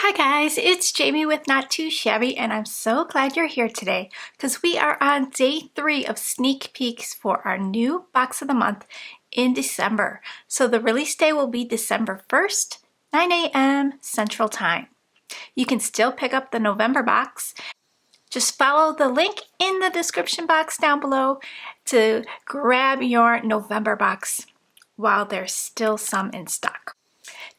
Hi guys, it's Jamie with Not Too Shabby, and I'm so glad you're here today because we are on day 3 of sneak peeks for our new box of the month in December. So the release day will be December 1st, 9 a.m. Central Time. You can still pick up the November box. Just follow the link in the description box down below to grab your November box while there's still some in stock.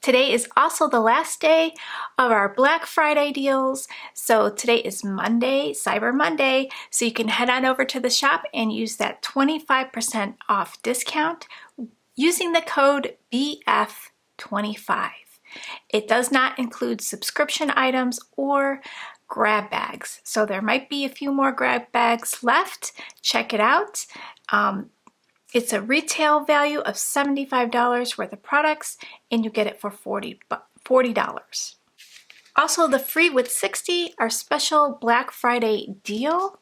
Today is also the last day of our Black Friday deals. So today is Monday, Cyber Monday. So you can head on over to the shop and use that 25% off discount using the code BF25. It does not include subscription items or grab bags. So there might be a few more grab bags left. Check it out. It's a retail value of $75 worth of products, and you get it for $40. Also, the free with 60, our special Black Friday deal,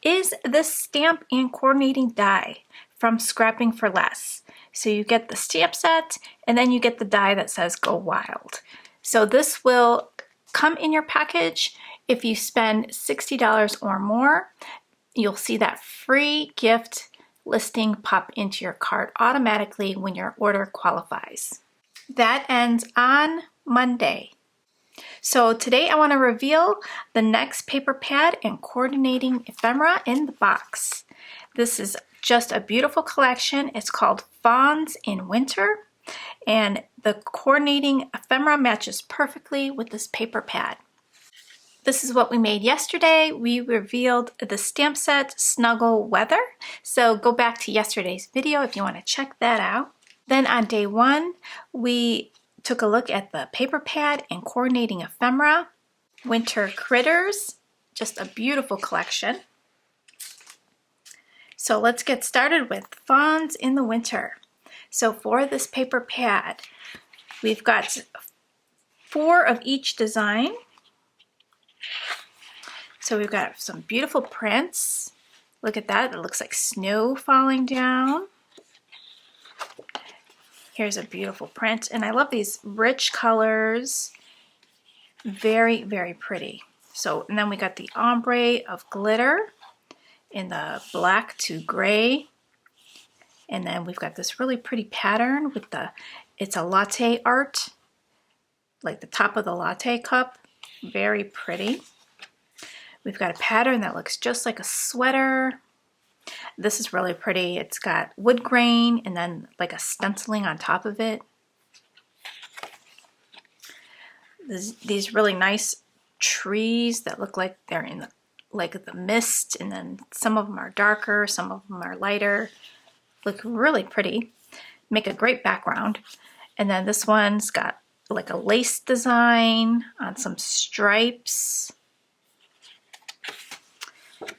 is the stamp and coordinating die from Scrapping for Less. So you get the stamp set, and then you get the die that says Go Wild. So this will come in your package if you spend $60 or more. You'll see that free gift listing pop into your cart automatically when your order qualifies. That ends on Monday. So today I want to reveal the next paper pad and coordinating ephemera in the box. This is just a beautiful collection. It's called Fawns in Winter, and the coordinating ephemera matches perfectly with this paper pad. This is what we made yesterday. We revealed the stamp set Snuggle Weather. So go back to yesterday's video if you want to check that out. Then on day 1, we took a look at the paper pad and coordinating ephemera. Winter Critters, just a beautiful collection. So let's get started with Fawns in the Winter. So for this paper pad, we've got 4 of each design. So we've got some beautiful prints. Look at that, it looks like snow falling down. Here's a beautiful print, and I love these rich colors. Very, very pretty. So, and then we got the ombre of glitter in the black to gray. And then we've got this really pretty pattern with it's a latte art, like the top of the latte cup. Very pretty. We've got a pattern that looks just like a sweater. This is really pretty. It's got wood grain and then like a stenciling on top of it. These really nice trees that look like they're in the mist, and then some of them are darker, some of them are lighter. Look really pretty. Make a great background. And then this one's got like a lace design on some stripes.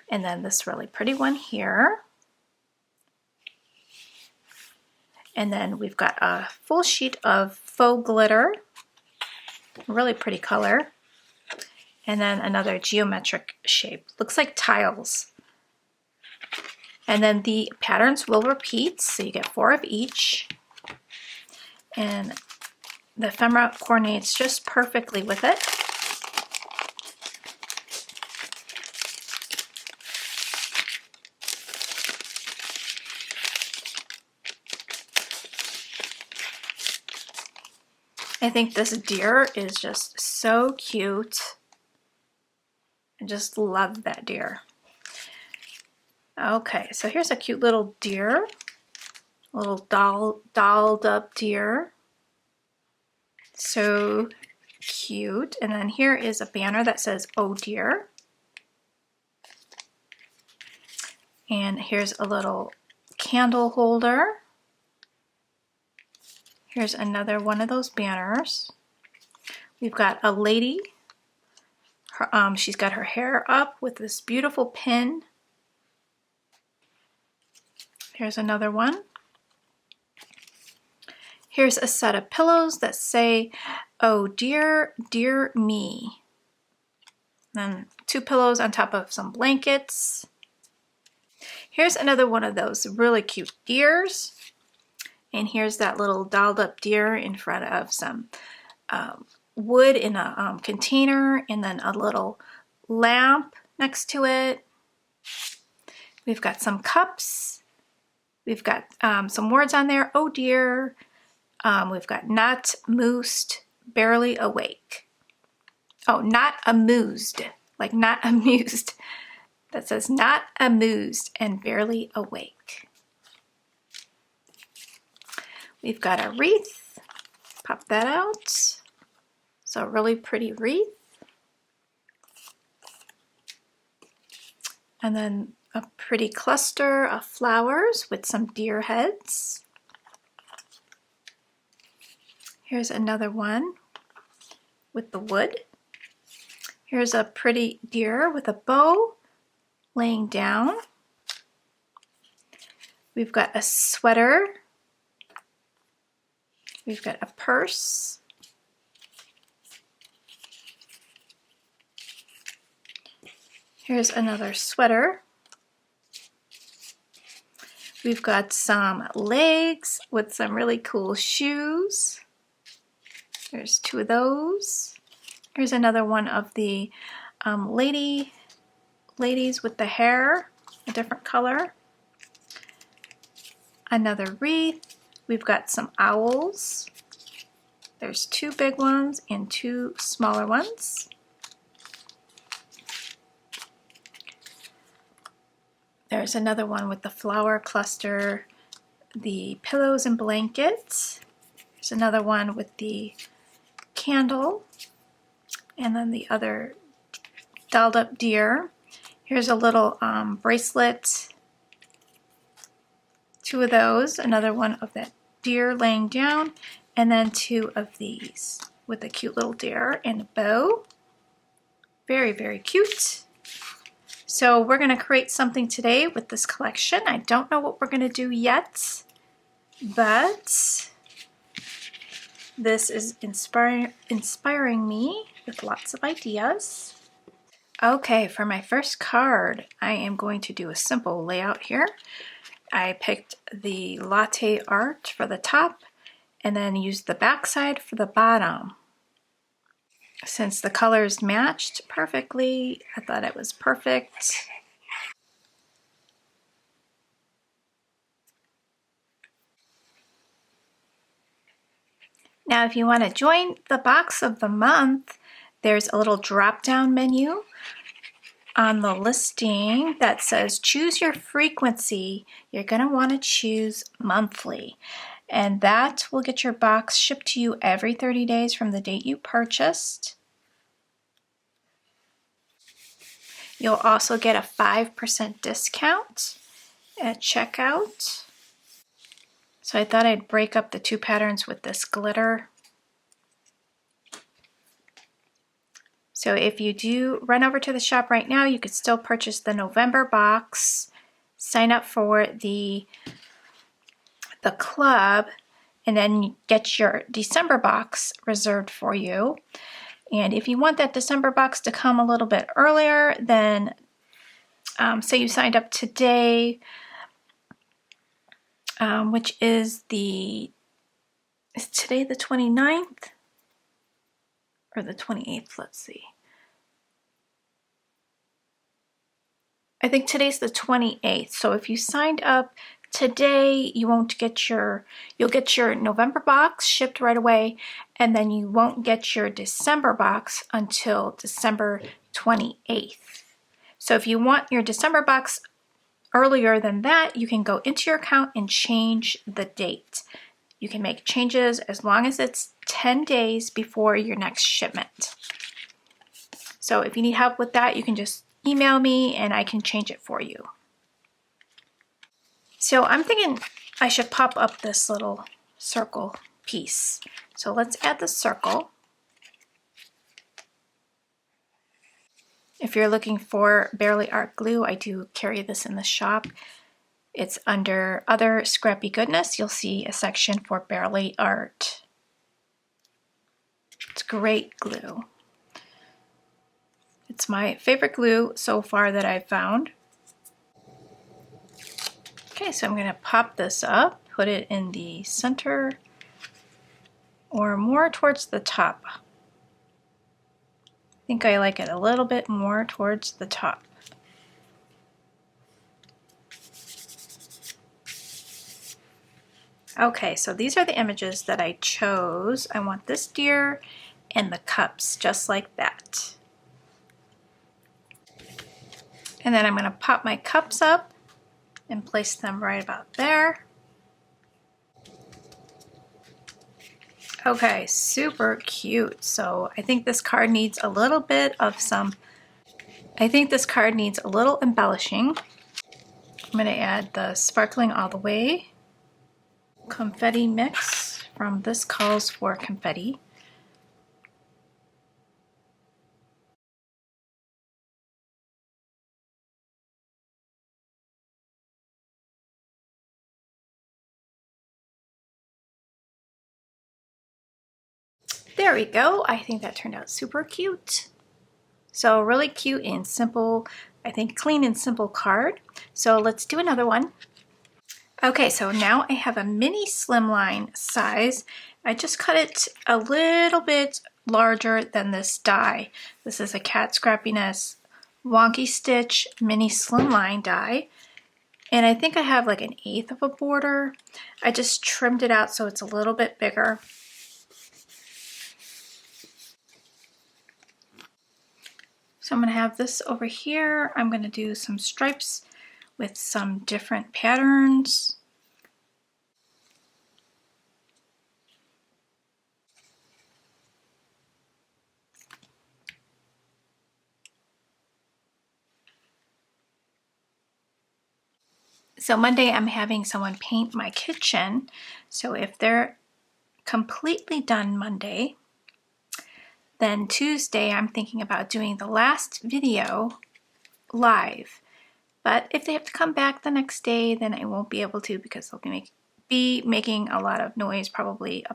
And then this really pretty one here. And then we've got a full sheet of faux glitter. Really pretty color. And then another geometric shape. Looks like tiles. And then the patterns will repeat, so you get 4 of each. And the ephemera coordinates just perfectly with it. I think this deer is just so cute. I just love that deer. Okay, so here's a cute little deer. A little dolled up deer. So cute. And then here is a banner that says, "Oh dear." And here's a little candle holder. Here's another one of those banners. We've got a lady. She's got her hair up with this beautiful pin. Here's another one. Here's a set of pillows that say, "Oh dear, dear me." Then 2 pillows on top of some blankets. Here's another one of those really cute deers. And here's that little dolled up deer in front of some wood in a container, and then a little lamp next to it. We've got some cups. We've got some words on there. Oh dear. We've got not moosed, barely awake. Oh, not amused, like not amused. That says not amused and barely awake. We've got a wreath. Pop that out. So a really pretty wreath. And then a pretty cluster of flowers with some deer heads. Here's another one with the wood. Here's a pretty deer with a bow laying down. We've got a sweater. We've got a purse. Here's another sweater. We've got some legs with some really cool shoes. There's two of those. Here's another one of the ladies with the hair, a different color. Another wreath. We've got some owls. There's two big ones and two smaller ones. There's another one with the flower cluster, the pillows and blankets. There's another one with the candle, and then the other dolled up deer. Here's a little bracelet, two of those, another one of that deer laying down, and then two of these with a cute little deer and a bow. Very, very cute. So we're going to create something today with this collection. I don't know what we're going to do yet, but this is inspiring me with lots of ideas. Okay, for my first card, I am going to do a simple layout here. I picked the latte art for the top and then used the backside for the bottom. Since the colors matched perfectly, I thought it was perfect. Now, if you want to join the box of the month, there's a little drop-down menu on the listing that says choose your frequency. You're going to want to choose monthly, and that will get your box shipped to you every 30 days from the date you purchased. You'll also get a 5% discount at checkout. So I thought I'd break up the two patterns with this glitter. So if you do run over to the shop right now, you could still purchase the November box, sign up for the club, and then get your December box reserved for you. And if you want that December box to come a little bit earlier, then say you signed up today, which is today the 29th or the 28th? Let's see. I think today's the 28th. So if you signed up today, you'll get your November box shipped right away, and then you won't get your December box until December 28th. So if you want your December box earlier than that, you can go into your account and change the date. You can make changes as long as it's 10 days before your next shipment. So if you need help with that, you can just email me and I can change it for you. So I'm thinking I should pop up this little circle piece. So let's add the circle. If you're looking for Barely Art glue, I do carry this in the shop. It's under Other Scrappy Goodness. You'll see a section for Barely Art. It's great glue. It's my favorite glue so far that I've found. Okay, so I'm going to pop this up, put it in the center or more towards the top. think I like it a little bit more towards the top. Okay, so these are the images that I chose. I want this deer and the cups just like that. And then I'm going to pop my cups up and place them right about there. Okay, super cute. So I think this card needs a little bit of this card needs a little embellishing. I'm going to add the Sparkling All the Way confetti mix from This Calls for Confetti. There we go. I think that turned out super cute. So really cute and simple, I think clean and simple card. So let's do another one. Okay, so now I have a mini slimline size. I just cut it a little bit larger than this die. This is a Cat Scrappiness Wonky Stitch mini slimline die. And I think I have like 1/8 of a border. I just trimmed it out so it's a little bit bigger. So I'm going to have this over here. I'm going to do some stripes with some different patterns. So Monday I'm having someone paint my kitchen. So if they're completely done Monday, then Tuesday I'm thinking about doing the last video live. But if they have to come back the next day, then I won't be able to because they'll be making a lot of noise probably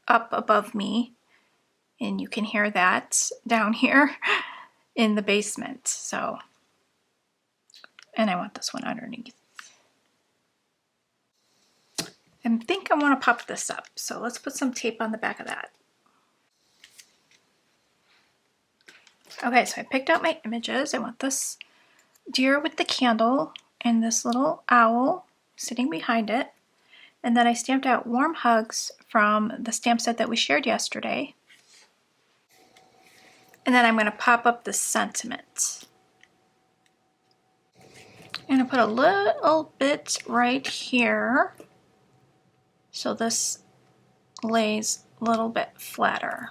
up above me. And you can hear that down here in the basement. So, and I want this one underneath. I think I want to pop this up. So let's put some tape on the back of that. Okay, so I picked out my images. I want this deer with the candle and this little owl sitting behind it. And then I stamped out warm hugs from the stamp set that we shared yesterday. And then I'm going to pop up the sentiment. And I put a little bit right here. So this lays a little bit flatter.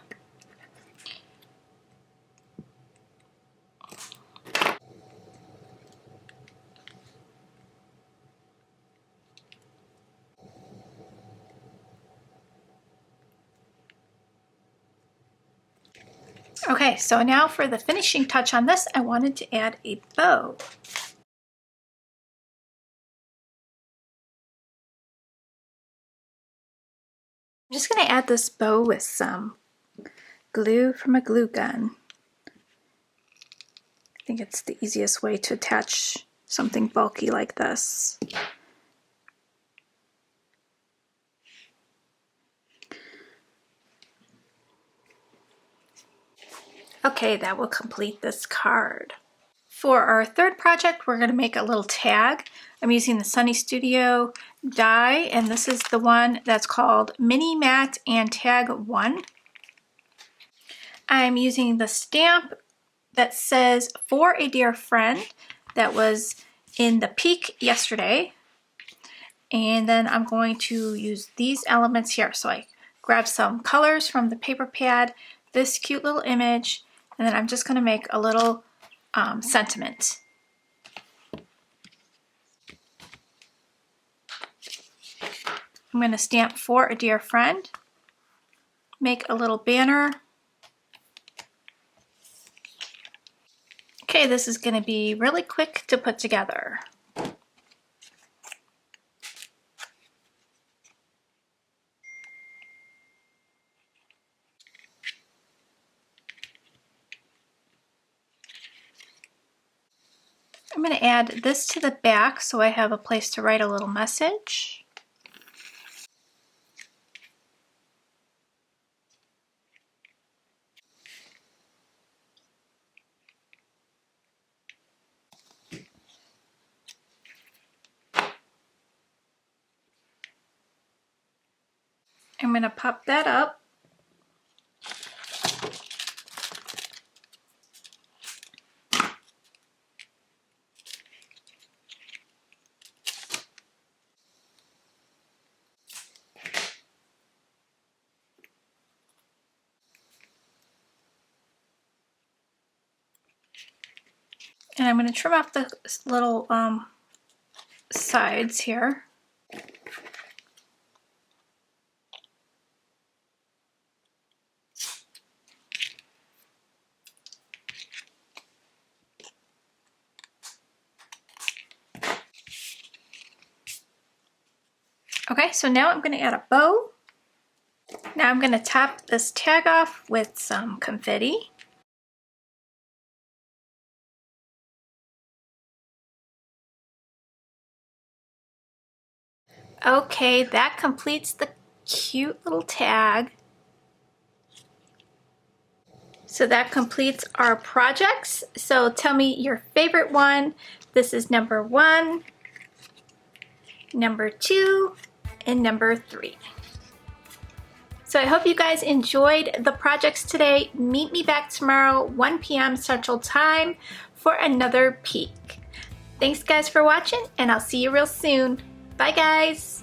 Okay, so now for the finishing touch on this, I wanted to add a bow. I'm just going to add this bow with some glue from a glue gun. I think it's the easiest way to attach something bulky like this. Okay, that will complete this card. For our third project, we're going to make a little tag. I'm using the Sunny Studio die, and this is the one that's called Mini Mat and Tag 1. I'm using the stamp that says "For a Dear Friend" that was in the peak yesterday. And then I'm going to use these elements here. So I grab some colors from the paper pad, this cute little image, and then I'm just going to make a little sentiment. I'm going to stamp "For a Dear Friend," make a little banner. Okay, this is going to be really quick to put together. I'm going to add this to the back so I have a place to write a little message. I'm going to pop that up. And I'm going to trim off the little sides here. Okay, so now I'm going to add a bow. Now I'm going to top this tag off with some confetti. Okay, that completes the cute little tag. So that completes our projects. So tell me your favorite one. This is number 1, number 2, and number 3. So I hope you guys enjoyed the projects today. Meet me back tomorrow, 1 p.m. Central Time, for another peek. Thanks guys for watching, and I'll see you real soon. Bye guys.